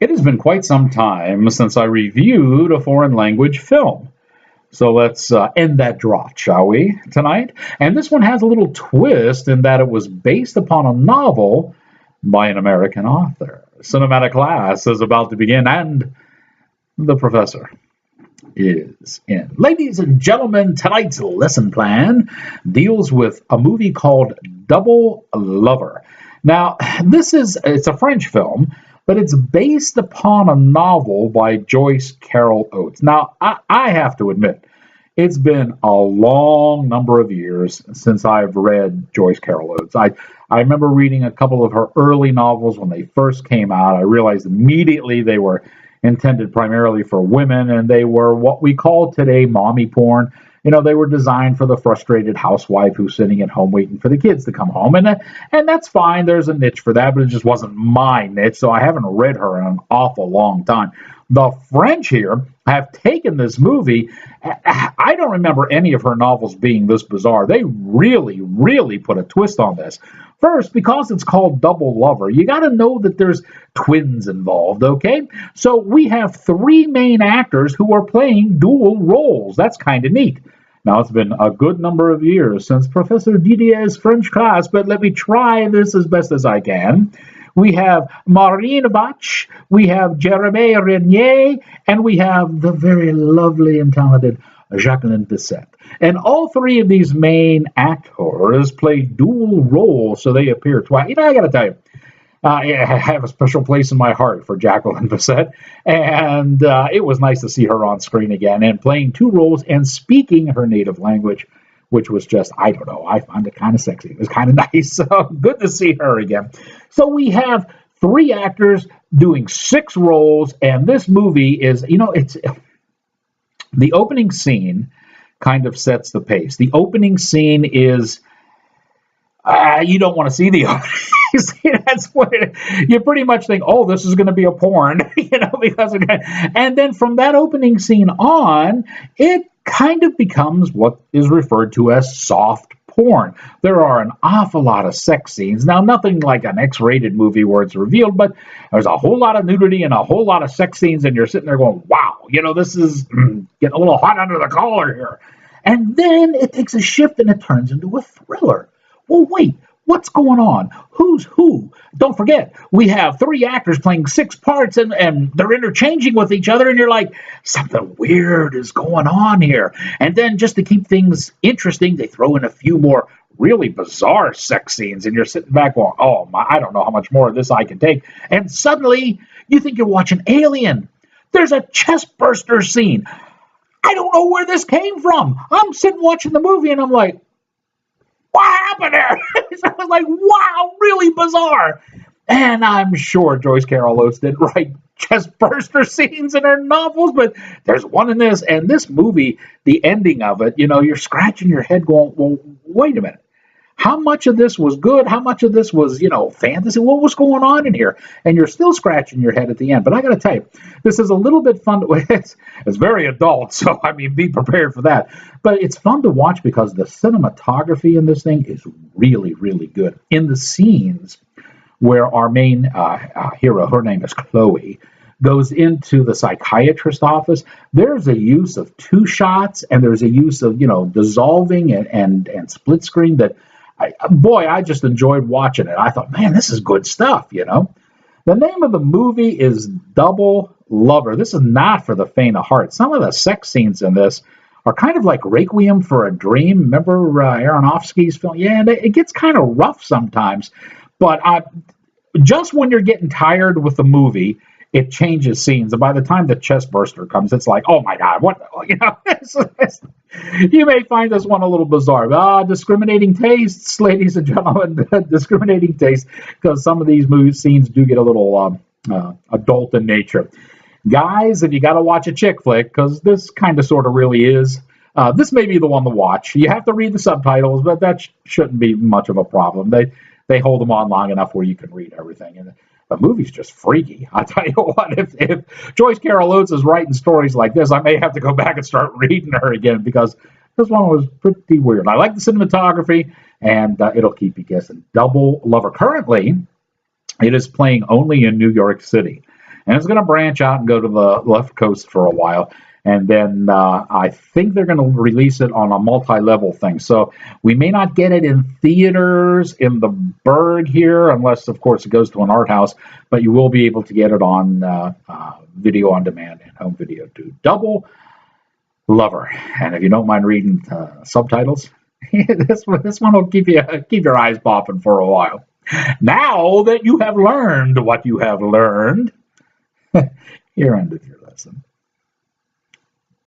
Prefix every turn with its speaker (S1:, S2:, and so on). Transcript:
S1: It has been quite some time since I reviewed a foreign language film. So let's end that drought, shall we, tonight? And this one has a little twist in that it was based upon a novel by an American author. Cinematic class is about to begin, and the professor is in. Ladies and gentlemen, tonight's lesson plan deals with a movie called Double Lover. Now, it's a French film, but it's based upon a novel by Joyce Carol Oates. Now, I have to admit, it's been a long number of years since I've read Joyce Carol Oates. I remember reading a couple of her early novels when they first came out. I realized immediately they were intended primarily for women, and they were what we call today mommy porn. They were designed for the frustrated housewife who's sitting at home waiting for the kids to come home, and that's fine. There's a niche for that, but it just wasn't my niche, so I haven't read her in an awful long time. The French here have taken this movie. I don't remember any of her novels being this bizarre. They really, really put a twist on this. First, because it's called Double Lover, you got to know that there's twins involved, okay? So we have three main actors who are playing dual roles. That's kind of neat. Now, it's been a good number of years since Professor Didier's French class, but let me try this as best as I can. We have Marine Bach, we have Jeremy Renier, and we have the very lovely and talented Jacqueline Bisset. And all three of these main actors play dual roles, so they appear twice. I got to tell you, I have a special place in my heart for Jacqueline Bisset, and it was nice to see her on screen again and playing two roles and speaking her native language, which was just, I don't know, I found it kind of sexy. It was kind of nice. So good to see her again. So we have three actors doing six roles, and this movie is, it's the opening scene kind of sets the pace. The opening scene is, you don't want to see the opening scene. That's what you pretty much think, oh, this is going to be a porn, and then from that opening scene on, it kind of becomes what is referred to as soft porn. There are an awful lot of sex scenes. Now, nothing like an X-rated movie where it's revealed, but there's a whole lot of nudity and a whole lot of sex scenes, and you're sitting there going, wow, this is getting a little hot under the collar here. And then it takes a shift and it turns into a thriller. Well, wait, what's going on? Who's who? Don't forget, we have three actors playing six parts, and they're interchanging with each other, and you're like, something weird is going on here. And then just to keep things interesting, they throw in a few more really bizarre sex scenes, and you're sitting back going, oh, my, I don't know how much more of this I can take. And suddenly, you think you're watching Alien. There's a chest burster scene. I don't know where this came from. I'm sitting watching the movie, and I'm like, what happened there? So I was like, wow, really bizarre. And I'm sure Joyce Carol Oates didn't write chest burster scenes in her novels, but there's one in this. And this movie, the ending of it, you're scratching your head going, well, wait a minute. How much of this was good? How much of this was, fantasy? What was going on in here? And you're still scratching your head at the end. But I got to tell you, this is a little bit fun. It's very adult, so, be prepared for that. But it's fun to watch because the cinematography in this thing is really, really good. In the scenes where our main hero, her name is Chloe, goes into the psychiatrist's office, there's a use of two shots, and there's a use of, dissolving and split screen that, I just enjoyed watching it. I thought, man, this is good stuff, The name of the movie is Double Lover. This is not for the faint of heart. Some of the sex scenes in this are kind of like Requiem for a Dream. Remember Aronofsky's film? Yeah, it gets kind of rough sometimes. But just when you're getting tired with the movie, it changes scenes. And by the time the chest burster comes, it's like, oh my God, what? You may find this one a little bizarre. Discriminating tastes, ladies and gentlemen, discriminating tastes, because some of these movie scenes do get a little adult in nature. Guys, if you got to watch a chick flick, because this kind of sort of really is, this may be the one to watch. You have to read the subtitles, but that shouldn't be much of a problem. They hold them on long enough where you can read everything. And the movie's just freaky. I tell you what, if Joyce Carol Oates is writing stories like this, I may have to go back and start reading her again, because this one was pretty weird. I like the cinematography, and it'll keep you guessing. Double Lover. Currently, it is playing only in New York City. and it's going to branch out and go to the left coast for a while. And then I think they're going to release it on a multi-level thing. So we may not get it in theaters in the Berg here, unless, of course, it goes to an art house. But you will be able to get it on video on demand and home video too. Double Lover. And if you don't mind reading subtitles, this one will keep your eyes popping for a while. Now that you have learned what you have learned, here endeth your lesson.